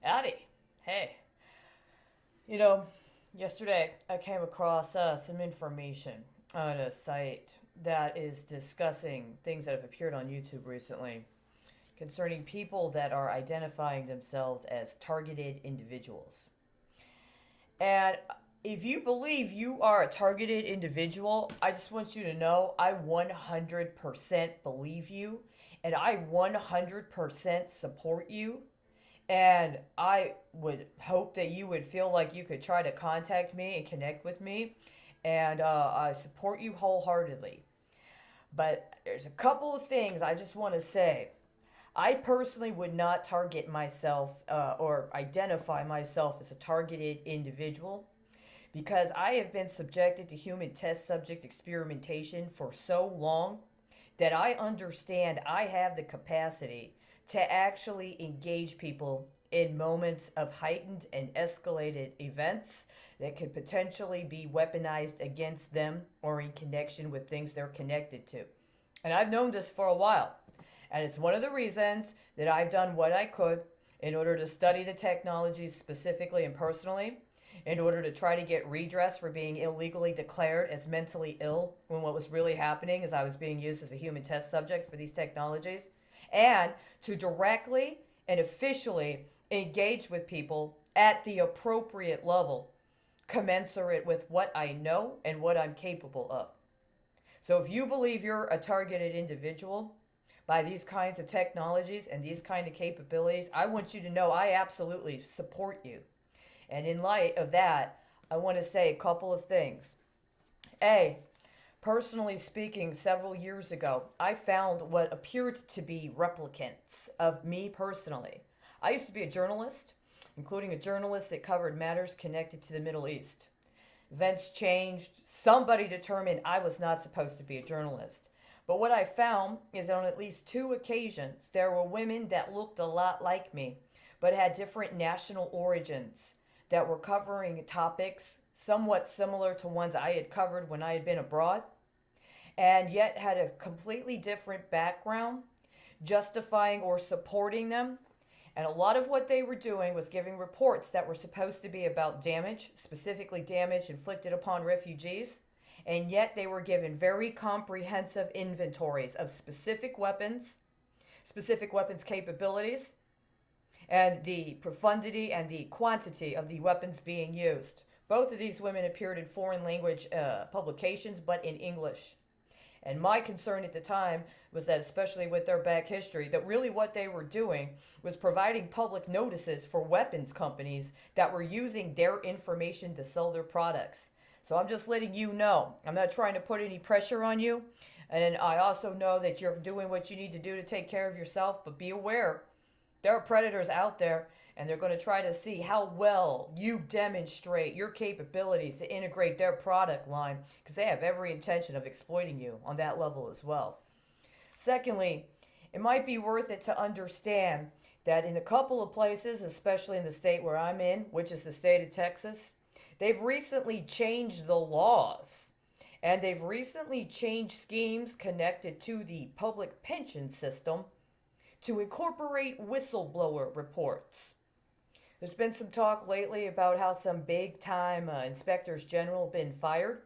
Howdy. Hey. You know, yesterday I came across some information on a site that is discussing things that have appeared on YouTube recently concerning people that are identifying themselves as targeted individuals. And if you believe you are a targeted individual, I just want you to know I 100% believe you and I 100% support you. And I would hope that you would feel like you could try to contact me and connect with me. And I support you wholeheartedly. But there's a couple of things I just want to say. I personally would not target myself or identify myself as a targeted individual because I have been subjected to human test subject experimentation for so long that I understand I have the capacity to actually engage people in moments of heightened and escalated events that could potentially be weaponized against them or in connection with things they're connected to. And I've known this for a while. And it's one of the reasons that I've done what I could in order to study the technologies specifically and personally, in order to try to get redress for being illegally declared as mentally ill when what was really happening is I was being used as a human test subject for these technologies, and to directly and officially engage with people at the appropriate level, commensurate with what I know and what I'm capable of. So if you believe you're a targeted individual by these kinds of technologies and these kind of capabilities, I want you to know I absolutely support you. And in light of that, I want to say a couple of things. A, personally speaking, several years ago, I found what appeared to be replicants of me personally. I used to be a journalist, including a journalist that covered matters connected to the Middle East. Events changed. Somebody determined I was not supposed to be a journalist. But what I found is on at least two occasions, there were women that looked a lot like me, but had different national origins that were covering topics somewhat similar to ones I had covered when I had been abroad, and yet had a completely different background, justifying or supporting them. And a lot of what they were doing was giving reports that were supposed to be about damage, specifically damage inflicted upon refugees. And yet they were given very comprehensive inventories of specific weapons capabilities, and the profundity and the quantity of the weapons being used. Both of these women appeared in foreign language publications, but in English. And my concern at the time was that, especially with their back history, that really what they were doing was providing public notices for weapons companies that were using their information to sell their products. So I'm just letting you know. I'm not trying to put any pressure on you. And I also know that you're doing what you need to do to take care of yourself, but be aware there are predators out there, and they're going to try to see how well you demonstrate your capabilities to integrate their product line because they have every intention of exploiting you on that level as well. Secondly, it might be worth it to understand that in a couple of places, especially in the state where I'm in, which is the state of Texas, they've recently changed the laws. And they've recently changed schemes connected to the public pension system to incorporate whistleblower reports. There's been some talk lately about how some big time inspectors general have been fired.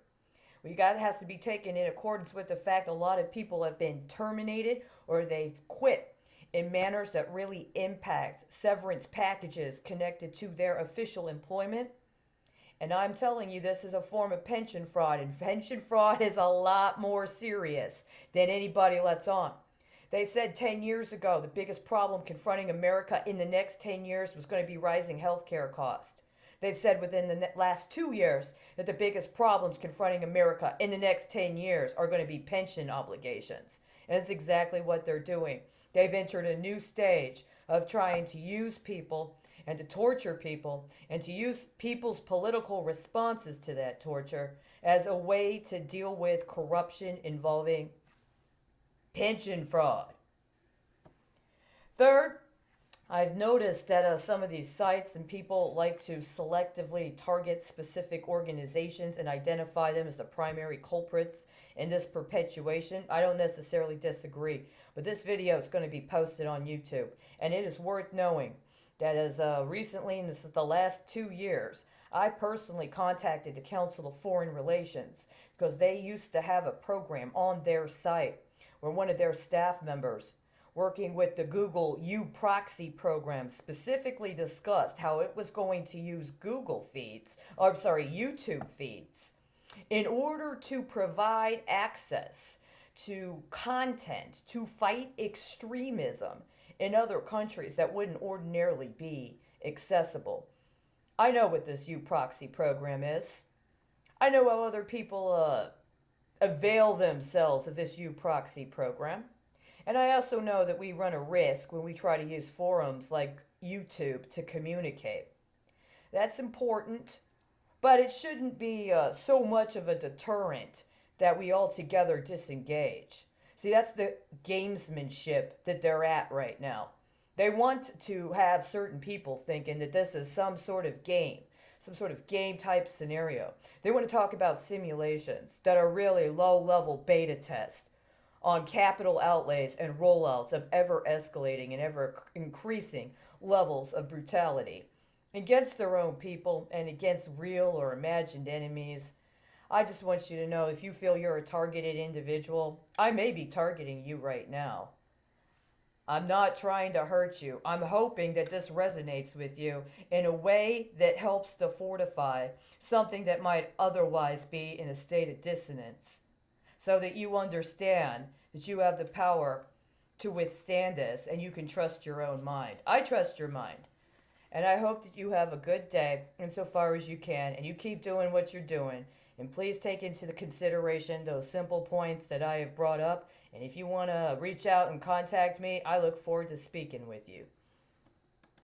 Well, that has to be taken in accordance with the fact a lot of people have been terminated or they've quit in manners that really impact severance packages connected to their official employment. And I'm telling you, this is a form of pension fraud, and pension fraud is a lot more serious than anybody lets on. They said 10 years ago the biggest problem confronting America in the next 10 years was going to be rising healthcare costs. They've said within the last 2 years that the biggest problems confronting America in the next 10 years are going to be pension obligations. And that's exactly what they're doing. They've entered a new stage of trying to use people and to torture people and to use people's political responses to that torture as a way to deal with corruption involving pension fraud. Third, I've noticed that some of these sites and people like to selectively target specific organizations and identify them as the primary culprits in this perpetuation. I don't necessarily disagree, but this video is going to be posted on YouTube, and it is worth knowing that has recently, and this is the last 2 years, I personally contacted the Council of Foreign Relations because they used to have a program on their site where one of their staff members working with the Google U proxy program specifically discussed how it was going to use Google feeds, or I'm sorry, YouTube feeds, in order to provide access to content to fight extremism in other countries that wouldn't ordinarily be accessible. I know what this U proxy program is. I know how other people avail themselves of this U proxy program. And I also know that we run a risk when we try to use forums like YouTube to communicate. That's important, but it shouldn't be so much of a deterrent that we altogether disengage. See, that's the gamesmanship that they're at right now. They want to have certain people thinking that this is some sort of game type scenario. They want to talk about simulations that are really low level beta tests on capital outlays and rollouts of ever escalating and ever increasing levels of brutality against their own people and against real or imagined enemies. I just want you to know if you feel you're a targeted individual, I may be targeting you right now. I'm not trying to hurt you. I'm hoping that this resonates with you in a way that helps to fortify something that might otherwise be in a state of dissonance, so that you understand that you have the power to withstand this and you can trust your own mind. I trust your mind. And I hope that you have a good day insofar as you can and you keep doing what you're doing. And please take into the consideration those simple points that I have brought up. And if you want to reach out and contact me, I look forward to speaking with you.